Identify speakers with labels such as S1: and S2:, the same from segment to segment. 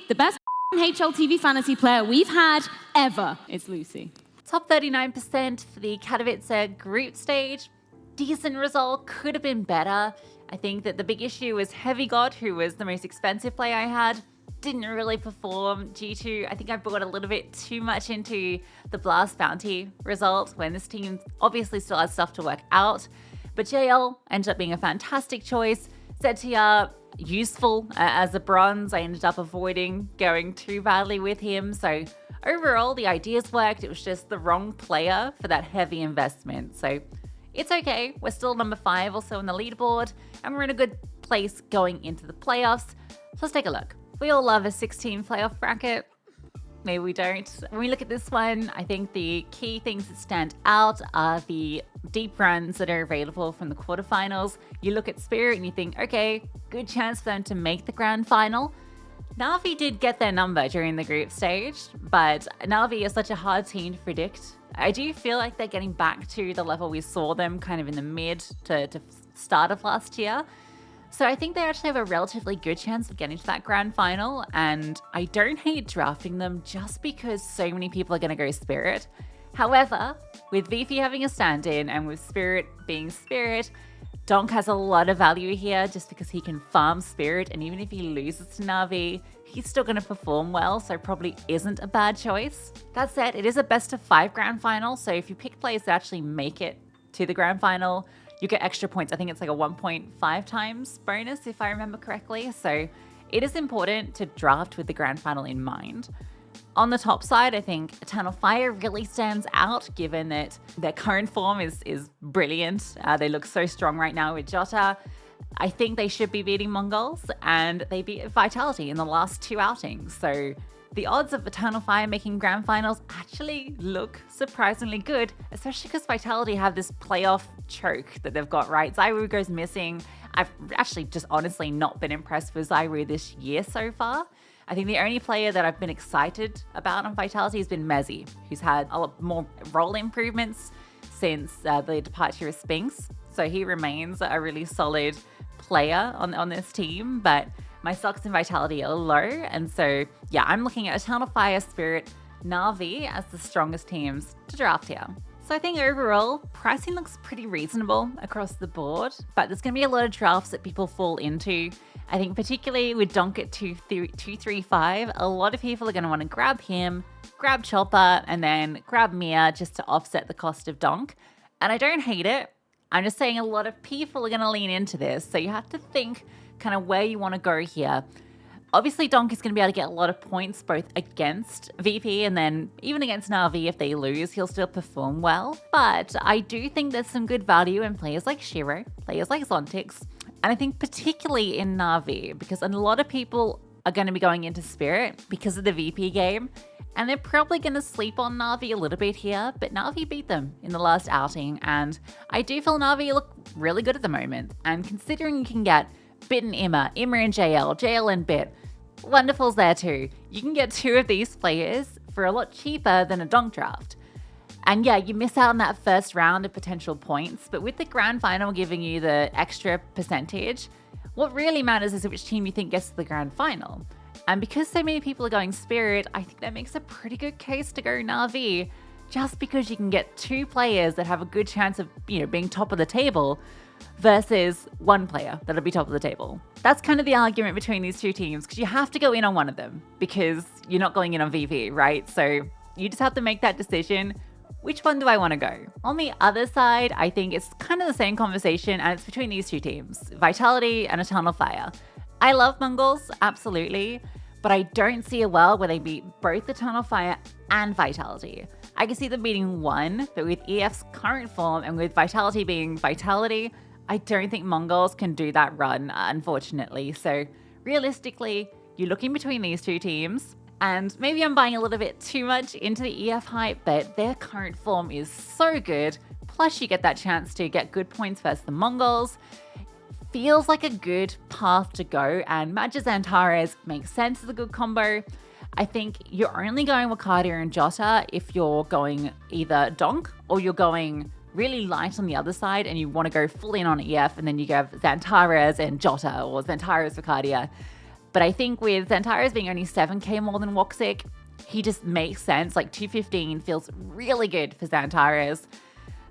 S1: the best HLTV fantasy player we've had ever. It's Lucy.
S2: Top 39% for the Katowice group stage. Decent result, could have been better. I think that the big issue was Heavy God, who was the most expensive player I had. Didn't really perform due to, I think I brought a little bit too much into the Blast Bounty result when this team obviously still has stuff to work out. But JL ended up being a fantastic choice. Zetia, useful as a bronze. I ended up avoiding going too badly with him. So overall, the ideas worked. It was just the wrong player for that heavy investment. So it's okay. We're still number 5 or so on the leaderboard, and we're in a good place going into the playoffs. So let's take a look. We all love a 16 playoff bracket. Maybe we don't. When we look at this one, I think the key things that stand out are the deep runs that are available from the quarterfinals. You look at Spirit and you think, okay, good chance for them to make the grand final. Na'Vi did get their number during the group stage, but Na'Vi is such a hard team to predict. I do feel like they're getting back to the level we saw them kind of in the mid to start of last year. So I think they actually have a relatively good chance of getting to that grand final, and I don't hate drafting them just because so many people are going to go Spirit. However, with VP having a stand-in and with Spirit being Spirit, Donk has a lot of value here just because he can farm Spirit, and even if he loses to Na'Vi, he's still going to perform well, so probably isn't a bad choice. That said, it is a best of 5 grand final, so if you pick players that actually make it to the grand final, you get extra points. I think it's like a 1.5 times bonus, if I remember correctly. So it is important to draft with the grand final in mind. On the top side, I think Eternal Fire really stands out, given that their current form is brilliant. They look so strong right now with Jota. I think they should be beating Mongols, and they beat Vitality in the last 2 outings. So the odds of Eternal Fire making grand finals actually look surprisingly good, especially because Vitality have this playoff choke that they've got, right? Zyru goes missing. I've actually just honestly not been impressed with Zyru this year so far. I think the only player that I've been excited about on Vitality has been Mezzy, who's had a lot more role improvements since the departure of Spinks. So he remains a really solid player on this team, but my stocks in Vitality are low, and so yeah, I'm looking at Eternal Fire, Spirit, Na'Vi as the strongest teams to draft here. So I think overall, pricing looks pretty reasonable across the board, but there's going to be a lot of drafts that people fall into. I think particularly with Donk at 235, a lot of people are going to want to grab him, grab Chopper, and then grab Mia just to offset the cost of Donk. And I don't hate it. I'm just saying a lot of people are going to lean into this, so you have to think kind of where you want to go here. Obviously, Donk is going to be able to get a lot of points both against VP and then even against Na'Vi. If they lose, he'll still perform well. But I do think there's some good value in players like Shiro, players like Zontix, and I think particularly in Na'Vi, because a lot of people are going to be going into Spirit because of the VP game, and they're probably going to sleep on Na'Vi a little bit here, but Na'Vi beat them in the last outing, and I do feel Na'Vi look really good at the moment. And considering you can get Bit and Imma and JL and Bit, Wonderful's there too. You can get 2 of these players for a lot cheaper than a Donk draft. And yeah, you miss out on that first round of potential points, but with the grand final giving you the extra percentage, what really matters is which team you think gets to the grand final. And because so many people are going Spirit, I think that makes a pretty good case to go Na'Vi, just because you can get 2 players that have a good chance of, being top of the table versus 1 player that'll be top of the table. That's kind of the argument between these 2 teams, because you have to go in on one of them because you're not going in on VP, right? So you just have to make that decision. Which one do I want to go? On the other side, I think it's kind of the same conversation, and it's between these 2 teams, Vitality and Eternal Fire. I love Mongols, absolutely, but I don't see a world where they beat both Eternal Fire and Vitality. I can see them beating one, but with EF's current form and with Vitality being Vitality, I don't think Mongols can do that run, unfortunately. So realistically, you're looking between these 2 teams, and maybe I'm buying a little bit too much into the EF hype, but their current form is so good. Plus you get that chance to get good points versus the Mongols. Feels like a good path to go, and Magis Antares makes sense as a good combo. I think you're only going Wakadia and Jota if you're going either Donk or you're going really light on the other side and you want to go full in on EF, and then you have Xantares and Jota or Xantares Wakadia. But I think with Xantares being only 7k more than Woxic, he just makes sense. Like 215 feels really good for Xantares.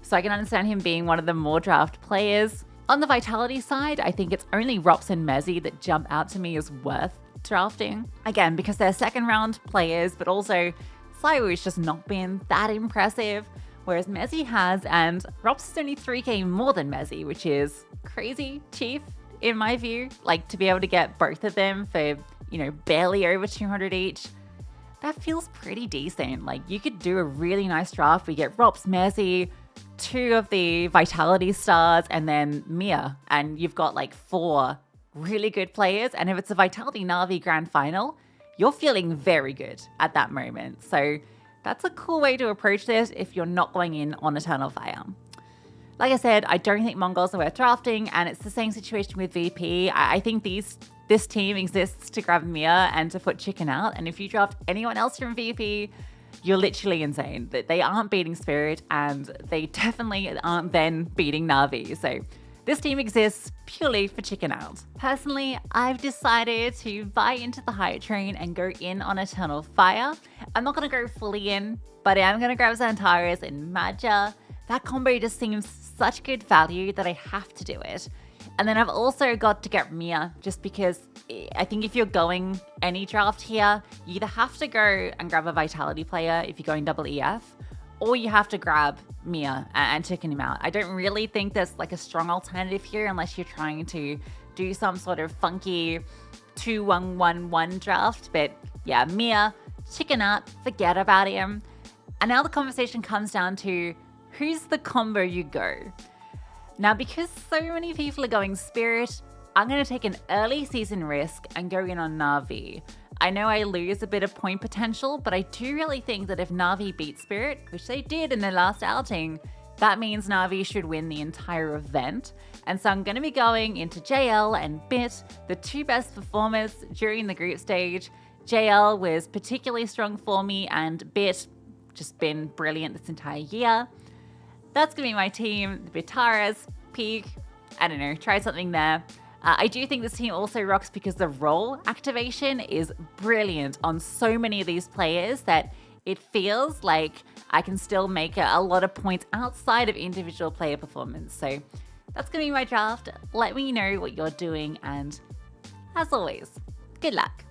S2: So I can understand him being one of the more draft players. On the vitality side, I think it's only Rops and Mezzi that jump out to me as worth drafting. Again, because they're second round players, but also Saiwu's just not been that impressive. Whereas Mezzi has, and Rops is only 3k more than Mezzi, which is crazy cheap in my view. Like to be able to get both of them for, barely over 200 each. That feels pretty decent. Like you could do a really nice draft. We get Rops, Mezzi, 2 of the vitality stars, and then Mia. And you've got like 4 really good players. And if it's a vitality Na'Vi grand final, you're feeling very good at that moment. So that's a cool way to approach this if you're not going in on Eternal Fire. Like I said, I don't think Mongols are worth drafting, and it's the same situation with VP. I think this team exists to grab Mia and to put Chicken out, and if you draft anyone else from VP, you're literally insane. They aren't beating Spirit, and they definitely aren't then beating Na'Vi. So this team exists purely for Chicken out. Personally, I've decided to buy into the hype train and go in on Eternal Fire. I'm not going to go fully in, but I am going to grab Xantares and Madja. That combo just seems such good value that I have to do it. And then I've also got to get Mia, just because I think if you're going any draft here, you either have to go and grab a vitality player if you're going double EF, or you have to grab Mia and chicken him out. I don't really think there's like a strong alternative here unless you're trying to do some sort of funky 2-1-1-1 draft. But yeah, Mia, chicken out, forget about him. And now the conversation comes down to who's the combo you go. Now, because so many people are going Spirit, I'm going to take an early season risk and go in on Na'Vi. I know I lose a bit of point potential, but I do really think that if Na'Vi beat Spirit, which they did in their last outing, that means Na'Vi should win the entire event. And so I'm going to be going into JL and Bit, the 2 best performers during the group stage. JL was particularly strong for me, and Bit just been brilliant this entire year. That's going to be my team. The Bitaras, Peak, I don't know, try something there. I do think this team also rocks because the role activation is brilliant on so many of these players that it feels like I can still make a lot of points outside of individual player performance. So that's going to be my draft. Let me know what you're doing, and as always, good luck.